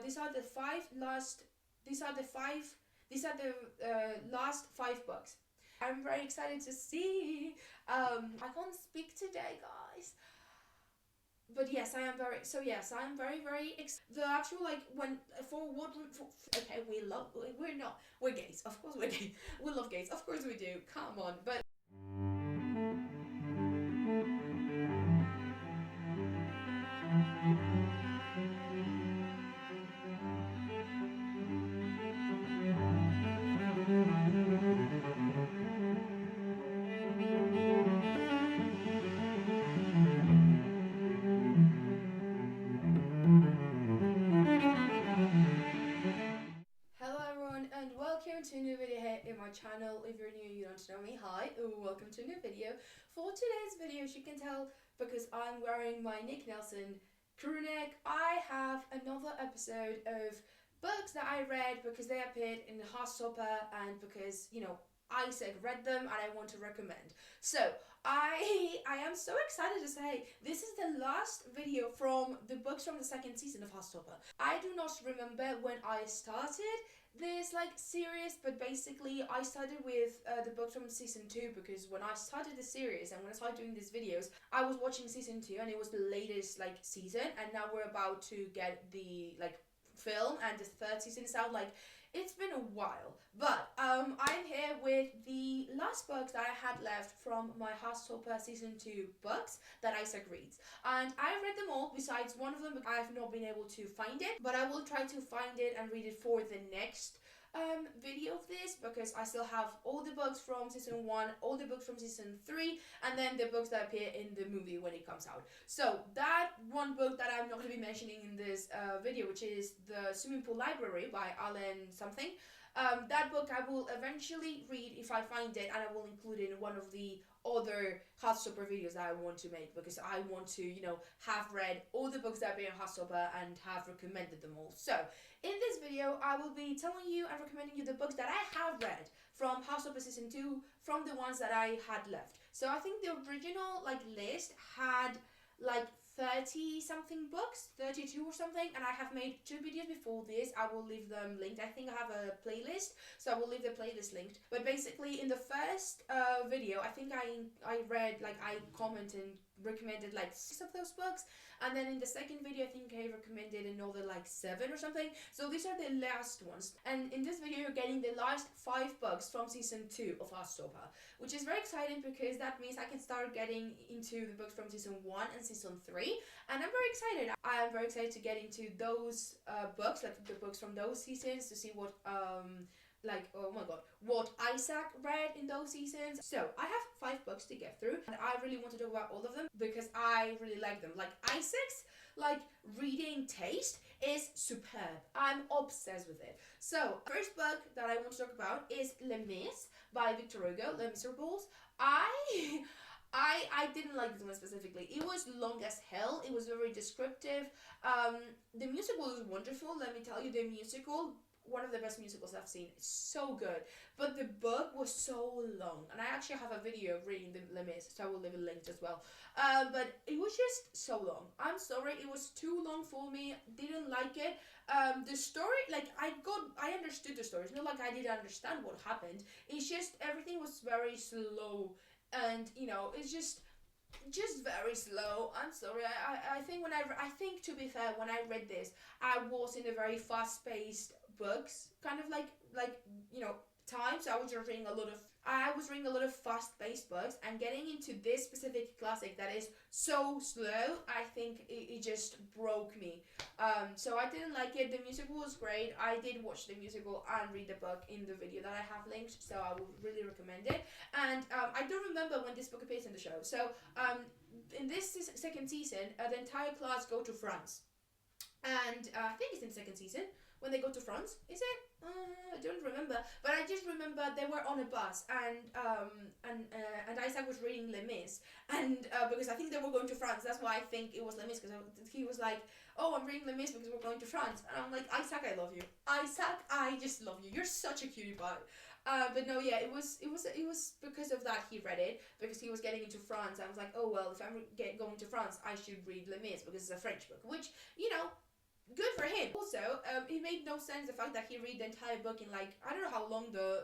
these are the last 5 books. I'm very excited to see. I can't speak today, guys. But yes, I am very the actual, like, okay, we're gays, of course we're gay, we love gays, of course we do, come on. But hello everyone, and welcome to a new video here in my channel. If you're new, you don't know me, hi, welcome to a new video. For today's video, as you can tell, because I'm wearing my Nick Nelson crew neck, I have another episode of books that I read because they appeared in the Heartstopper and because, you know, Isaac read them and I want to recommend. So I am so excited to say this is the last video from the books from the second season of Heartstopper. I do not remember when I started this series, but basically I started with the books from season 2 because when I started the series and when I started doing these videos, I was watching season 2 and it was the latest season, and now we're about to get the film and the 3rd season is out. It's been a while, but I'm here with the last books that I had left from my Heartstopper season 2 books that Isaac reads, and I read them all besides one of them, but I have not been able to find it, but I will try to find it and read it for the next video of this, because I still have all the books from season 1, all the books from season 3, and then the books that appear in the movie when it comes out. So that one book that I'm not going to be mentioning in this video, which is The Swimming Pool Library by Alan something, that book I will eventually read if I find it, and I will include it in one of the other Heartstopper videos that I want to make, because I want to, you know, have read all the books that appear in Heartstopper and have recommended them all. So in this video I will be telling you and recommending you the books that I have read from Heartstopper season 2, from the ones that I had left. So I think the original list had 30 something books, 32 or something, and I have made 2 videos before this. I will leave them linked. I think I have a playlist, so I will leave the playlist linked. But basically in the first video, I think I read, I commented and recommended 6 of those books, and then in the second video I think I recommended another 7 or something. So these are the last ones, and in this video you're getting the last 5 books from season 2 of Heartstopper, which is very exciting because that means I can start getting into the books from season 1 and season 3, and I'm very excited. I am very excited to get into those books, the books from those seasons, to see what oh my god, what Isaac read in those seasons. So I have 5 books to get through, and I really want to talk about all of them because I really like them. Isaac's reading taste is superb. I'm obsessed with it. So first book that I want to talk about is Les Mis by Victor Hugo, Les Miserables. I didn't like this one specifically. It was long as hell. It was very descriptive. The musical is wonderful. Let me tell you, the musical, one of the best musicals I've seen. It's so good. But the book was so long. And I actually have a video of reading the Les Mis, so I will leave it linked as well. But it was just so long. I'm sorry, it was too long for me. Didn't like it. The story, I understood the story. It's not like I didn't understand what happened. It's just everything was very slow. And, you know, it's just very slow. I'm sorry. I think to be fair, when I read this, I was in a very fast-paced books kind of you know, time. So I was reading a lot of fast-paced books, and getting into this specific classic that is so slow, I think it just broke me. So I didn't like it. The musical was great. I did watch the musical and read the book in the video that I have linked, so I would really recommend it. And I don't remember when this book appears in the show. So in this second season, the entire class go to France, and I think it's in the second season when they go to France. Is it? I don't remember, but I just remember they were on a bus, and Isaac was reading Les Mis, and because I think they were going to France. That's why I think it was Les Mis, because he was like, "Oh, I'm reading Les Mis because we're going to France," and I'm like, "Isaac, I love you. Isaac, I just love you. You're such a cutie pie." But no, yeah, it was because of that he read it, because he was getting into France. I was like, oh well, if I'm going to France, I should read Les Mis because it's a French book, which, you know, good for him. Also, it made no sense the fact that he read the entire book in like, I don't know how long the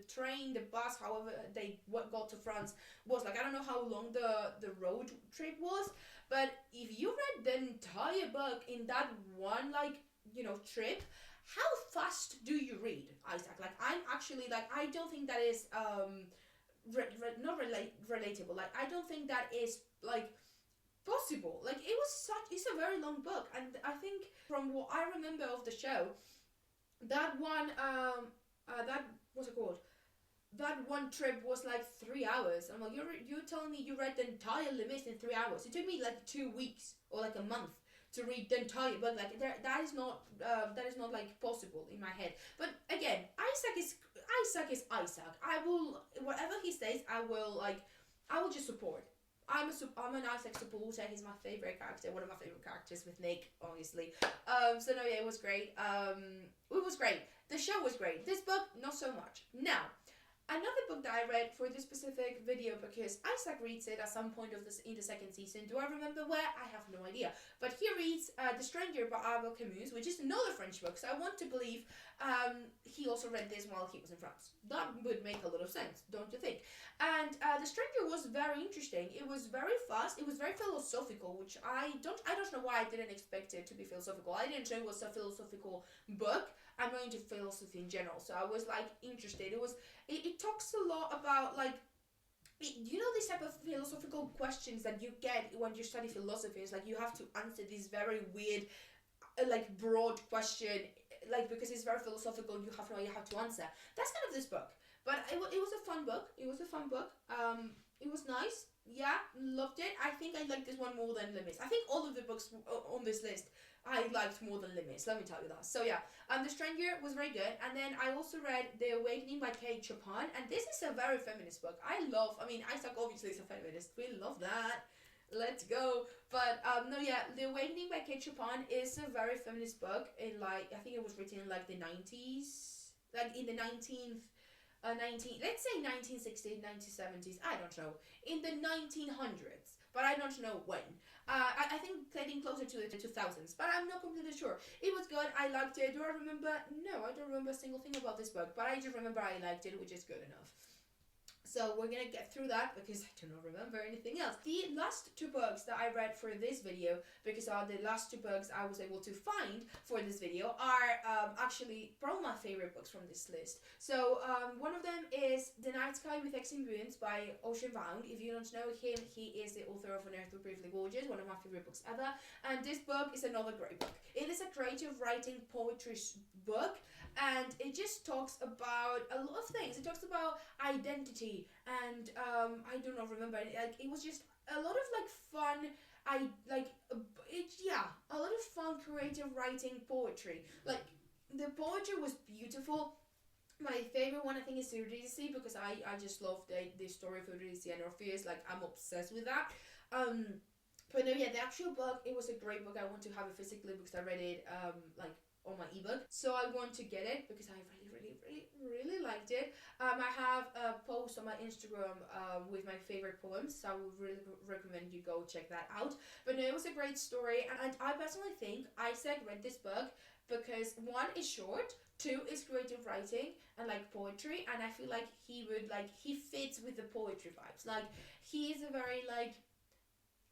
train, the bus, however they got to France was, like I don't know how long the road trip was, but if you read the entire book in that one, like, you know, trip, how fast do you read, Isaac? Like, I'm actually, like, I don't think that is not relatable. Like, I don't think that is like possible. Like, it's a very long book, and I think from what I remember of the show, that one that what's it called? That one trip was like 3 hours. I'm like, you're telling me you read the entire Les Mis in 3 hours? It took me like 2 weeks or like a month to read the entire book. Like, that is not like possible in my head. But again, Isaac is Isaac. I will, whatever he says, I will just support. I'm an Isaac supporter. He's my favorite character, one of my favorite characters with Nick, obviously. So no, yeah, it was great. It was great. The show was great. This book, not so much. Now, another book that I read for this specific video, because Isaac reads it at some point of this in the second season. Do I remember where? I have no idea. But he reads The Stranger by Albert Camus, which is another French book. So I want to believe he also read this while he was in France. That would make a lot of sense, don't you think? And The Stranger was very interesting. It was very fast. It was very philosophical, which I don't know why I didn't expect it to be philosophical. I didn't know it was a philosophical book. I'm going into philosophy in general, so I was like interested. It talks a lot about, like, you know, this type of philosophical questions that you get when you study philosophy. It's like you have to answer this very weird, like, broad question, like, because it's very philosophical, you have no idea how to answer. That's kind of this book. But it was a fun book. It was a fun book. It was nice. Yeah, loved it. I think I liked this one more than Les Mis. I think all of the books on this list I liked more than Les Mis, let me tell you that. So yeah, The Stranger was very good. And then I also read The Awakening by Kate Chopin, and this is a very feminist book. Isaac obviously is a feminist. We love that. Let's go. But no, yeah, The Awakening by Kate Chopin is a very feminist book. In, like, I think it was written in like the 90s, like in the let's say 1960s, 1970s, I don't know, in the 1900s, but I don't know when. I think getting closer to the 2000s, but I'm not completely sure. It was good. I liked it. Do I remember? No, I don't remember a single thing about this book, but I just remember I liked it, which is good enough. So we're gonna get through that because I do not remember anything else. The last two books that I read for this video, because the last two books I was able to find for this video, are actually probably my favorite books from this list. So one of them is The Night Sky with Exing Boons by Ocean Vuong. If you don't know him, he is the author of An Earth Briefly Gorgeous, one of my favorite books ever. And this book is another great book. It is a creative writing poetry book, and it just talks about a lot of things. It talks about identity, and I do not remember. Like, it was just a lot of like fun. A lot of fun creative writing poetry. Like, the poetry was beautiful. My favorite one, I think, is Eurydice, because I just love the story of Eurydice and Orpheus. Like, I'm obsessed with that. But no, yeah, the actual book, it was a great book. I want to have it physically because I read it like on my ebook, so I want to get it because I really liked it. I have a post on my Instagram with my favorite poems, so I would really recommend you go check that out. But no, it was a great story, and I personally think Isaac read this book because, one, is short, two, is creative writing and like poetry, and I feel like he fits with the poetry vibes. Like, he is a very, like,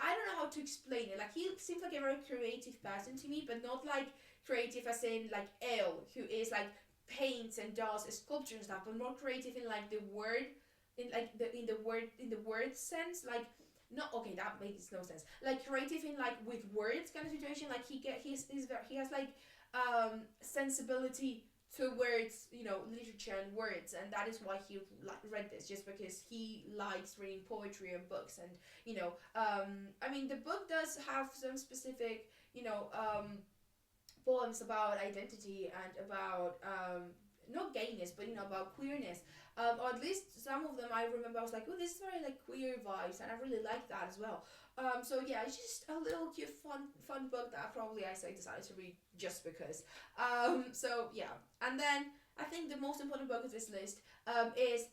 I don't know how to explain it. Like, he seems like a very creative person to me, but not like creative as in like Elle, who is like paints and does sculpture and stuff, but more creative in like the word, in the word sense. Like, no, okay, that makes no sense. Like, creative in like with words kind of situation. Like, he has like sensibility towards, you know, literature and words, and that is why he read this, just because he likes reading poetry and books. And, you know, I mean, the book does have some specific, you know, poems about identity and about not gayness, but, you know, about queerness, or at least some of them I remember I was like, oh, this is very like queer vibes, and I really like that as well. So yeah, it's just a little cute fun book that probably I decided to read just because. So yeah, and then I think the most important book of this list is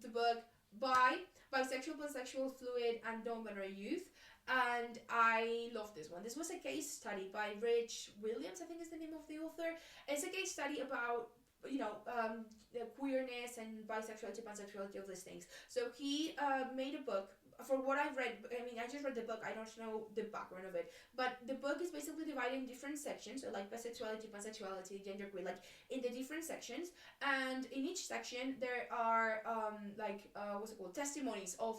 the book by bisexual, pansexual, fluid, and non-binary youth. and I love this one. This was a case study by Rich Williams, I think is the name of the author. It's a case study about, you know, queerness and bisexuality, pansexuality, all these things. So he made a book. For what I've read, I mean, I just read the book, I don't know the background of it, but the book is basically divided in different sections, so like bisexuality, pansexuality, genderqueer, like in the different sections, and in each section there are what's it called, testimonies of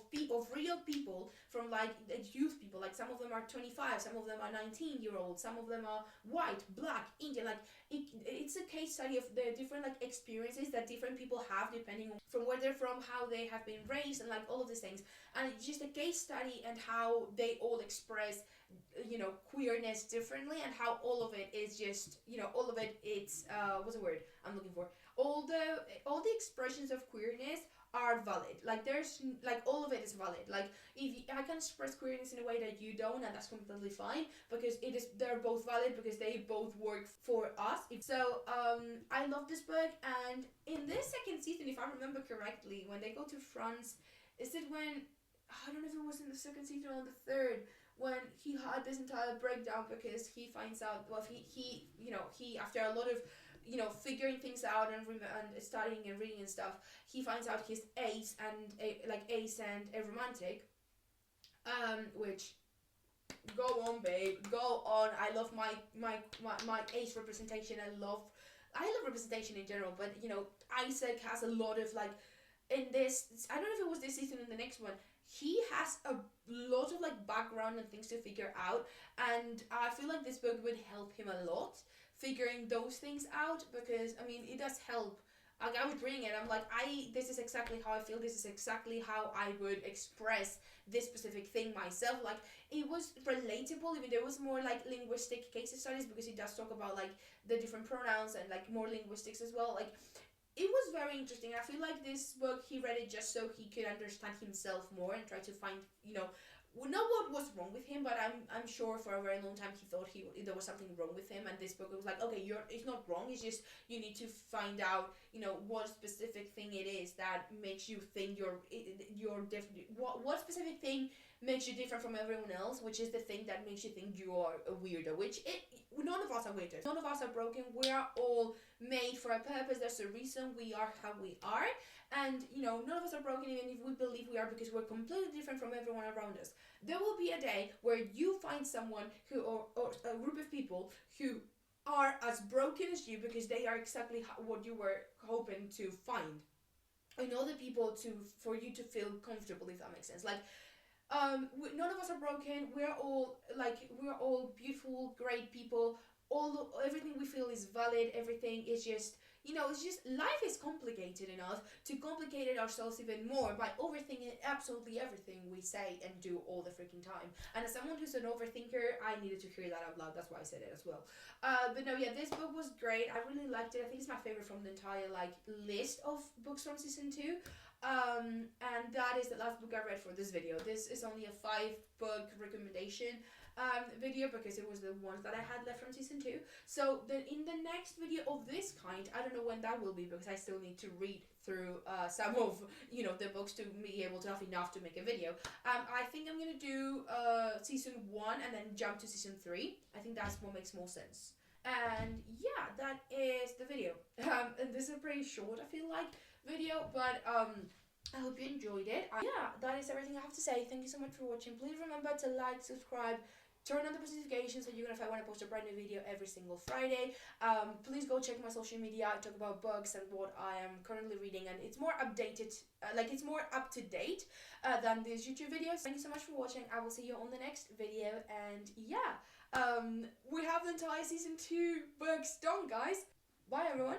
real people from like youth people, like some of them are 25, some of them are 19-year-olds, some of them are white, black, Indian, like it's a case study of the different like experiences that different people have depending on from where they're from, how they have been raised, and like all of these things. And it's just a case study and how they all express, you know, queerness differently, and how all of it is just, you know, all of it, it's what's the word I'm looking for, all the expressions of queerness are valid. Like there's like all of it is valid. Like if I can express queerness in a way that you don't, and that's completely fine, because they're both valid, because they both work for us. So I love this book. And in this second season, if I remember correctly, when they go to France, is it when, I don't know if it was in the second season or the third, when he had this entire breakdown because he finds out, well, he you know, he after a lot of, you know, figuring things out and studying and reading and stuff, he finds out he's ace and a romantic, which, go on babe, go on. I love my ace representation. I love representation in general, but you know, Isaac has a lot of like, in this, I don't know if it was this season or the next one, he has a lot of like background and things to figure out, and I feel like this book would help him a lot figuring those things out, because I mean it does help. Like I was reading it, I'm like, this is exactly how I feel, this is exactly how I would express this specific thing myself. Like it was relatable, even there was more like linguistic case studies, because he does talk about like the different pronouns and like more linguistics as well. Like it was very interesting. I feel like this book, he read it just so he could understand himself more and try to find, you know, not what was wrong with him, but I'm sure for a very long time he thought there was something wrong with him, and this book was like, okay, it's not wrong, it's just you need to find out, you know, what specific thing it is that makes you think you're different. What specific thing makes you different from everyone else, which is the thing that makes you think you are a weirdo, none of us are weirdos, none of us are broken, we are all made for a purpose, there's a reason we are how we are, and you know, none of us are broken even if we believe we are, because we're completely different from everyone around us. There will be a day where you find someone who, or a group of people who are as broken as you, because they are exactly what you were hoping to find, in other people for you to feel comfortable, if that makes sense. Like none of us are broken. We're all beautiful, great people. Everything we feel is valid. Everything is just, you know, it's just, life is complicated enough to complicate it ourselves even more by overthinking absolutely everything we say and do all the freaking time. And as someone who's an overthinker, I needed to hear that out loud. That's why I said it as well. But no, yeah, this book was great. I really liked it. I think it's my favorite from the entire like list of books from season 2. And that is the last book I read for this video. This is only a 5-book recommendation video, because it was the ones that I had left from season 2. So then in the next video of this kind, I don't know when that will be, because I still need to read through some of, you know, the books to be able to have enough to make a video. I think I'm gonna do season 1 and then jump to season 3. I think that's what makes more sense. And yeah, that is the video. And this is a pretty short, I feel like, video, but I hope you enjoyed it. Yeah, that is everything I have to say. Thank you so much for watching. Please remember to like, subscribe, turn on the notifications so you're gonna find when I post a brand new video every single Friday. Please go check my social media. I talk about books and what I am currently reading, and it's more updated, it's more up to date than these YouTube videos. Thank you so much for watching. I will see you on the next video, and yeah, we have the entire season 2 books done, guys. Bye everyone.